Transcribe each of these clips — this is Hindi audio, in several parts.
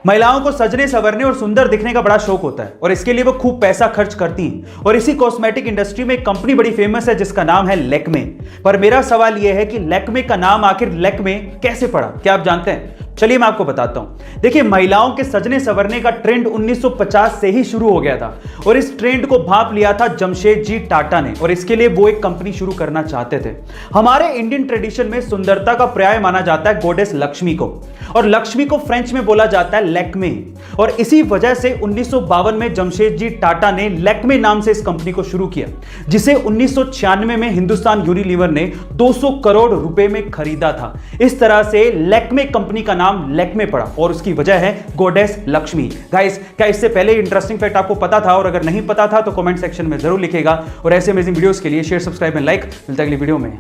महिलाओं को सजने संवरने और सुंदर दिखने का बड़ा शौक होता है और इसके लिए वो खूब पैसा खर्च करती हैं। और इसी कॉस्मेटिक इंडस्ट्री में एक कंपनी बड़ी फेमस है जिसका नाम है लैक्मे। पर मेरा सवाल यह है कि लैक्मे का नाम आखिर लैक्मे कैसे पड़ा, क्या आप जानते हैं? चलिए मैं आपको बताता हूं। देखिए, महिलाओं के सजने संवरने का ट्रेंड 1950 से ही शुरू हो गया था और इस ट्रेंड को भांप लिया था जमशेदजी टाटा ने, और इसके लिए वो एक कंपनी शुरू करना चाहते थे। हमारे इंडियन ट्रेडिशन में सुंदरता का पर्याय माना जाता है गॉडेस लक्ष्मी को, और लक्ष्मी को फ्रेंच में बोला जाता है लैक्मे। और इसी वजह से 1952 में जमशेदजी टाटा ने लैक्मे नाम से इस कंपनी को शुरू किया, जिसे 1996 में हिंदुस्तान यूनिलीवर ने 200 करोड़ रुपए में खरीदा था। इस तरह से लैक्मे कंपनी का नाम लैक्मे पड़ा और उसकी वजह है गॉडेस लक्ष्मी। गाइस, क्या इससे पहले इंटरेस्टिंग फैक्ट आपको पता था? और अगर नहीं पता था तो कमेंट सेक्शन में जरूर लिखेगा। और ऐसे अमेजिंग वीडियोस के लिए शेयर, सब्सक्राइब एंड लाइक। मिलता है अगली वीडियो में।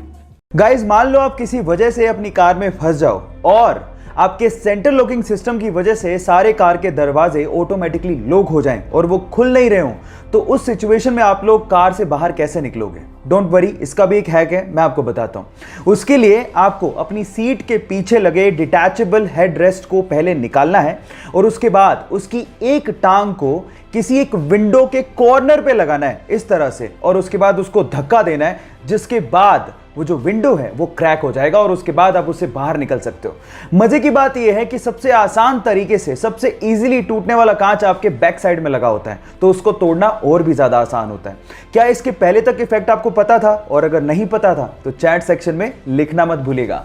गाइस, मान लो आप किसी वजह से अपनी कार में फंस जाओ और आपके सेंट्रल लॉकिंग सिस्टम की वजह से सारे कार के दरवाजे ऑटोमेटिकली लॉक हो जाएं और वो खुल नहीं रहे हो, तो उस सिचुएशन में आप लोग कार से बाहर कैसे निकलोगे? डोंट वरी, इसका भी एक हैक है, मैं आपको बताता हूं। उसके लिए आपको अपनी सीट के पीछे लगे डिटैचेबल हेडरेस्ट को पहले निकालना है और उसके बाद उसकी एक टांग को किसी एक विंडो के कॉर्नर पे लगाना है इस तरह से, और उसके बाद उसको धक्का देना है, जिसके बाद वो जो विंडो है वो क्रैक हो जाएगा और उसके बाद आप उससे बाहर निकल सकते हो। मजे की बात यह है कि सबसे आसान तरीके से, सबसे इजीली टूटने वाला कांच आपके बैक साइड में लगा होता है, तो उसको तोड़ना और भी ज्यादा आसान होता है। क्या इसके पहले तक इफेक्ट आपको पता था? और अगर नहीं पता था तो चैट सेक्शन में लिखना मत भूलिएगा।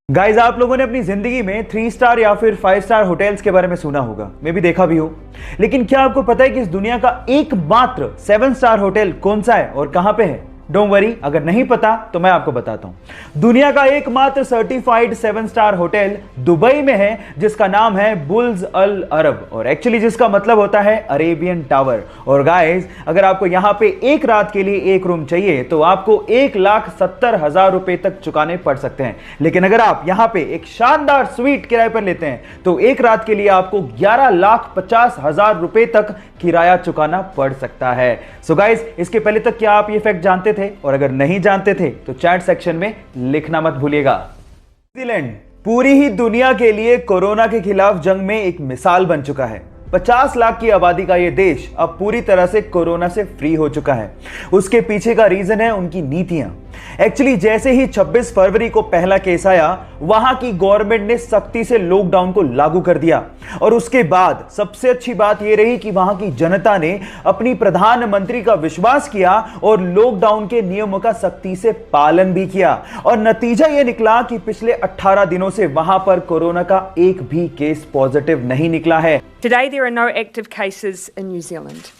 गाइज, आप लोगों ने अपनी जिंदगी में 3 स्टार या फिर 5 स्टार होटल्स के बारे में सुना होगा, मैं भी देखा भी हो। लेकिन क्या आपको पता है कि इस दुनिया का एकमात्र 7 स्टार होटल कौन सा है और कहां पे है? डोंट वरी, अगर नहीं पता तो मैं आपको बताता हूं। दुनिया का एकमात्र सर्टिफाइड 7 स्टार होटल दुबई में है, जिसका नाम है बुर्ज अल अरब, और एक्चुअली जिसका मतलब होता है अरेबियन टावर। और गाइस, अगर आपको यहां पे एक रात के लिए एक रूम चाहिए तो आपको 1,70,000 रुपए तक चुकाने पड़ सकते हैं। लेकिन अगर आप यहां पे एक शानदार स्वीट किराए पर लेते हैं तो एक रात के लिए आपको 11,50,000 रुपए तक किराया चुकाना पड़ सकता है। सो गाइस, इसके पहले तक क्या आप ये फैक्ट जानते थे? और अगर नहीं जानते थे तो चैट सेक्शन में लिखना मत भूलिएगा। न्यूजीलैंड पूरी ही दुनिया के लिए कोरोना के खिलाफ जंग में एक मिसाल बन चुका है। 50 लाख की आबादी का यह देश अब पूरी तरह से कोरोना से फ्री हो चुका है। उसके पीछे का रीजन है उनकी नीतियां। एक्चुअली जैसे ही 26 फरवरी को पहला केस आया, वहां की गवर्नमेंट ने सख्ती से लॉकडाउन को लागू कर दिया, और उसके बाद सबसे अच्छी बात यह रही कि वहां की जनता ने अपनी प्रधानमंत्री का विश्वास किया और लॉकडाउन के नियमों का सख्ती से पालन भी किया। और नतीजा यह निकला कि पिछले 18 दिनों से वहां पर कोरोना का एक भी केस पॉजिटिव नहीं निकला है। Today there are no active cases in New Zealand.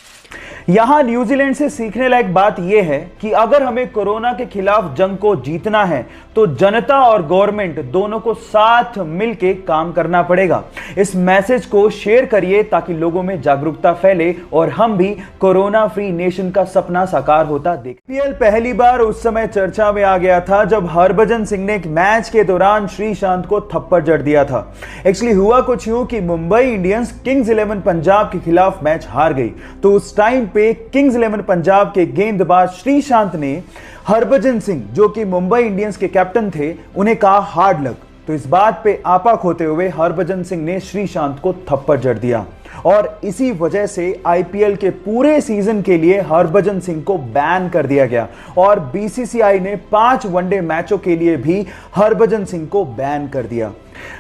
यहां न्यूजीलैंड से सीखने लायक बात यह है कि अगर हमें कोरोना के खिलाफ जंग को जीतना है तो जनता और गवर्नमेंट दोनों को साथ मिलकर काम करना पड़ेगा। इस मैसेज को शेयर करिए ताकि लोगों में जागरूकता फैले और हम भी कोरोना फ्री नेशन का सपना साकार होता देखें। आईपीएल पहली बार उस समय चर्चा में आ गया था जब हरभजन सिंह ने एक मैच के दौरान श्रीशांत को थप्पड़ जड़ दिया था। एक्चुअली हुआ कुछ यूं कि मुंबई इंडियंस किंग्स 11 पंजाब के खिलाफ मैच हार गई, तो उस टाइम पे किंग्स 11 पंजाब के गेंदबाज श्रीशांत ने हरभजन सिंह, जो कि मुंबई इंडियंस के कैप्टन थे, उन्हें कहा हार्ड लक। तो इस बात पे आपा खोते हुए हरभजन सिंह ने श्रीशांत को थप्पड़ जड़ दिया, और इसी वजह से आईपीएल के पूरे सीजन के लिए हरभजन सिंह को बैन कर दिया गया, और बीसीसीआई ने 5 वनडे मैचों के लिए भी हरभजन सिंह को बैन कर दिया।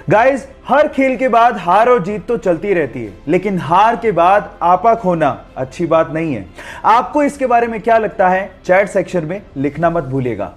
गाइस, हर खेल के बाद हार और जीत तो चलती रहती है, लेकिन हार के बाद आपा खोना अच्छी बात नहीं है। आपको इसके बारे में क्या लगता है? चैट सेक्शन में लिखना मत भूलिएगा।